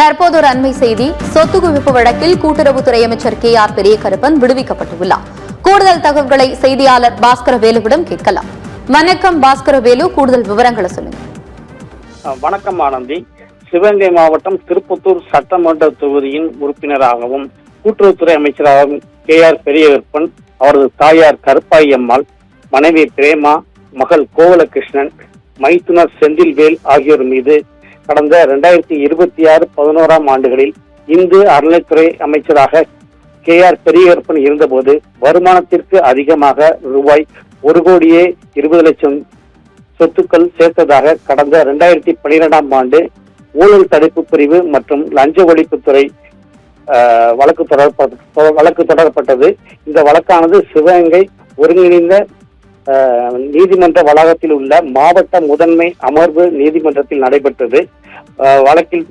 தற்போது ஒரு அண்மை செய்தி. சொத்து குவிப்பு வழக்கில் கூட்டுறவுத்துறை அமைச்சர் KR பெரியகருப்பன் விடுவிக்கப்பட்டுள்ளார். கூடுதல் தகவல்களை செய்தியாளர் பாஸ்கரவேலுவிடம் கேட்கலாம். வணக்கம் பாஸ்கரவேலு, கூடுதல் விவரங்களை சொல்லுங்க. வணக்கம் ஆனந்தி. சிவகங்கை மாவட்டம் திருப்பத்தூர் சட்டமன்ற தொகுதியின் உறுப்பினராகவும் கூட்டுறவுத்துறை அமைச்சராகவும் KR பெரியகருப்பன், அவரது தாயார் கருப்பாயி அம்மாள், மனைவி பிரேமா, மகள் கோவலகிருஷ்ணன், மைத்துனர் செந்தில்வேல் ஆகியோர் மீது கடந்த 2026-11 ஆண்டுகளில் இந்து அறநிலைத்துறை அமைச்சராக KR பெரியகருப்பன் இருந்தபோது வருமானத்திற்கு அதிகமாக ரூபாய் 1,20,00,000 சொத்துக்கள் சேர்த்ததாக கடந்த 2012 ஆண்டு ஊழல் தடுப்பு பிரிவு மற்றும் லஞ்ச ஒழிப்புத்துறை வழக்கு தொடரப்பட்டது. இந்த வழக்கானது சிவகங்கை ஒருங்கிணைந்த நீதிமன்ற வளாகத்தில் உள்ள மாவட்ட முதன்மை அமர்வு நீதிமன்றத்தில் நடைபெற்றது. வழக்கில்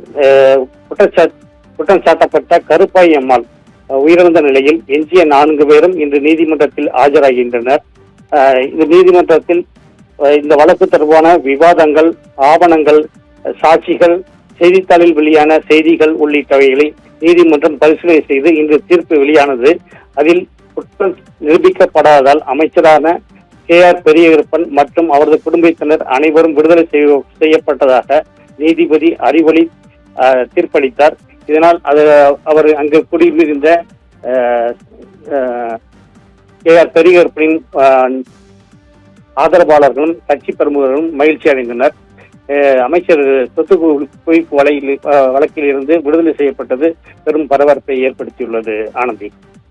குற்றம் சாட்டப்பட்ட கருப்பாயி அம்மாள் உயிரிழந்த நிலையில் எஞ்சிய 4 பேரும் இன்று நீதிமன்றத்தில் ஆஜராகின்றனர். இந்த நீதிமன்றத்தில் இந்த வழக்கு தொடர்பான விவாதங்கள், ஆவணங்கள், சாட்சிகள், செய்தித்தாளில் வெளியான செய்திகள் உள்ளிட்டவைகளை நீதிமன்றம் பரிசீலனை செய்து இன்று தீர்ப்பு வெளியானது. அதில் குற்றம் நிரூபிக்கப்படாததால் அமைச்சரான KR பெரியகருப்பன் மற்றும் அவரது குடும்பத்தினர் அனைவரும் விடுதலை செய்யப்பட்டதாக நீதிபதி அறிவொளி தீர்ப்பளித்தார். இதனால் அவர் அங்கு குடியிருந்த KR பெரியகருப்பனின் ஆதரவாளர்களும் கட்சி பிரமுகர்களும் மகிழ்ச்சி அடைந்தனர். அமைச்சர் சொத்து குவிப்பு வழக்கில் இருந்து விடுதலை செய்யப்பட்டது பெரும் பரபரப்பை ஏற்படுத்தியுள்ளது. ஆனந்தி.